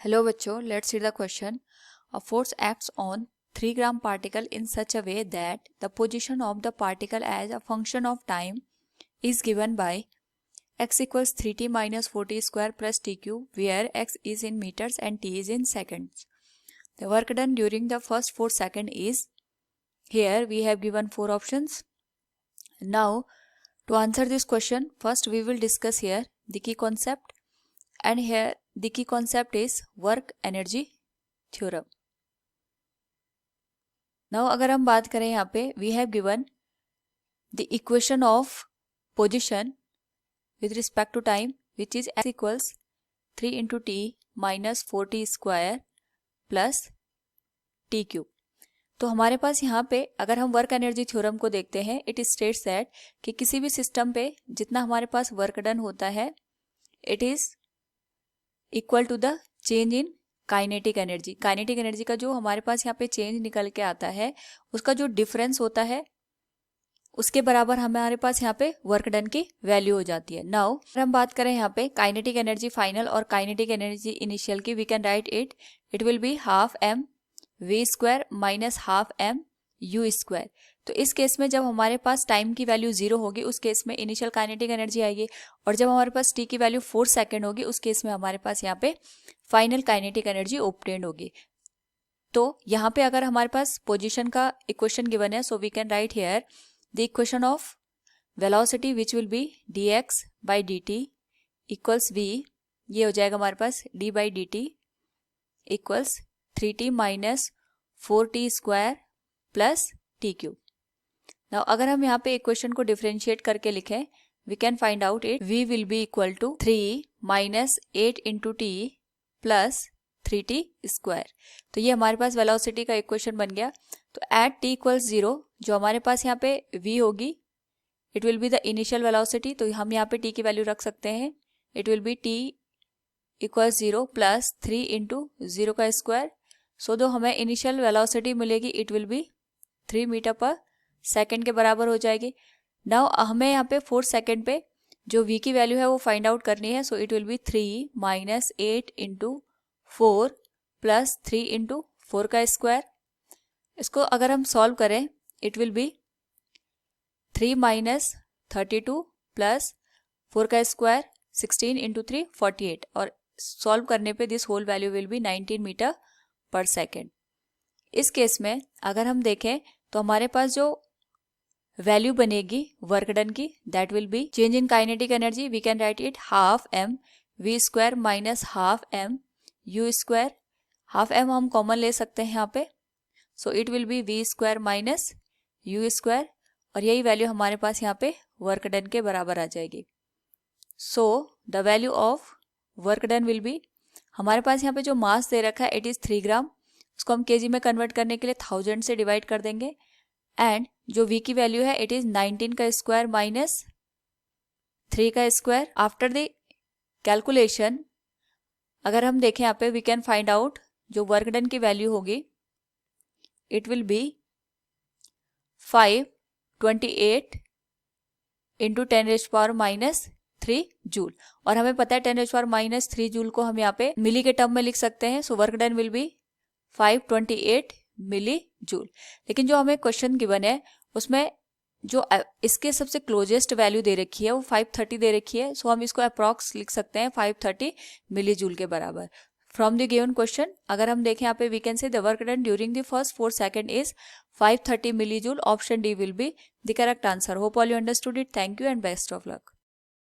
Hello बच्चों, let's read the question. A force acts on 3 gram particle in such a way that the position of the particle as a function of time is given by x equals 3t minus 4t square plus tq, where x is in meters and t is in seconds. The work done during the first 4 seconds is, here we have given 4 options. Now to answer this question, first we will discuss here the key concept, and here the key concept is work energy theorem. Now अगर हम बात करें यहाँ पे, we have given the equation of position with respect to time which is x equals 3 into t minus 4t square plus T cube. तो हमारे पास यहाँ पे अगर हम वर्क एनर्जी थ्योरम को देखते हैं, इट स्टेट्स दैट कि किसी भी सिस्टम पे जितना हमारे पास वर्क डन होता है, it is equal to the change in kinetic energy. Kinetic energy का जो हमारे पास यहाँ पे चेंज निकल के आता है, उसका जो डिफरेंस होता है उसके बराबर हमारे पास यहाँ पे वर्क डन की वैल्यू हो जाती है. नाउ अगर हम बात करें यहाँ पे काइनेटिक एनर्जी फाइनल और काइनेटिक एनर्जी इनिशियल की, we can write it will be half m v square minus half m u square. तो इस केस में जब हमारे पास टाइम की वैल्यू 0 होगी, उस केस में इनिशियल काइनेटिक एनर्जी आएगी, और जब हमारे पास टी की वैल्यू 4 सेकेंड होगी, उस केस में हमारे पास यहाँ पे फाइनल काइनेटिक एनर्जी ऑब्टेन्ड होगी. तो यहाँ पे अगर हमारे पास पोजीशन का इक्वेशन गिवन है, so we can write here the equation of velocity which will be D X by D T equals V. ये हो जाएगा हमारे पास D by D T equals 3t minus 4t square plus T cube. Now अगर हम यहाँ पे equation को डिफरेंशिएट करके लिखें, we can find out it v will be equal to 3 minus 8 into T plus 3t square. तो ये हमारे पास वेलोसिटी का इक्वेशन बन गया. तो एट t इक्वल्स 0, जो हमारे पास यहाँ पे v होगी, it will be the initial velocity. तो हम यहाँ पे t की वैल्यू रख सकते हैं. It will B t equals 0 plus 3 into 0 का स्क्वायर. सो दो हमें इनिशियल वेलोसिटी मिलेगी, it will B 3 metre per second के बराबर हो जाएगी. नाउ हमें यहाँ पे 4 सेकेंड पे जो v की वैल्यू है वो फाइंड आउट करनी है. सो it will B 3 minus 8 into 4 plus 3 into 4 का स्क्वायर. इसको अगर हम सॉल्व करें, it will B 3 minus 32 plus 4 का स्क्वायर 16 इंटू 3 48, और सॉल्व करने पे this whole value will be 19 metre per second. इस केस में अगर हम देखें तो हमारे पास जो वैल्यू बनेगी वर्क डन की, that will be change in kinetic energy. We can write it half m v square minus half m u square. Half m हम कॉमन ले सकते हैं यहाँ पे, so it will be v square minus u square, और यही value हमारे पास यहाँ पे वर्क डन के बराबर आ जाएगी. So the value of work done will B, हमारे पास यहाँ पे जो मास दे रखा है इट इज 3 ग्राम, उसको हम केजी में कन्वर्ट करने के लिए 1000 से डिवाइड कर देंगे. एंड जो v की वैल्यू है इट इज 19 का स्क्वायर माइनस 3 का स्क्वायर. आफ्टर द कैलकुलेशन अगर हम देखें यहाँ पे, वी कैन फाइंड आउट जो वर्क डन की वैल्यू होगी, it will be 528 into 10⁻³ joule. और हमें पता है 10⁻³ जूल को हम यहाँ पे मिली के टर्म में लिख सकते हैं. So work done will be 528 millijoule. लेकिन जो हमें क्वेश्चन गिवन है उसमें जो इसके सबसे क्लोजेस्ट वैल्यू दे रखी है वो 530 दे रखी है. सो हम इसको अप्रॉक्स लिख सकते हैं 530 मिली जूल के बराबर. फ्रॉम द गिवन क्वेश्चन अगर हम देखें यहाँ पे, we can say the work done during the first 4 second is 530 millijoule. Option D will be the correct answer. Hope all you understood it. Thank you and best of luck.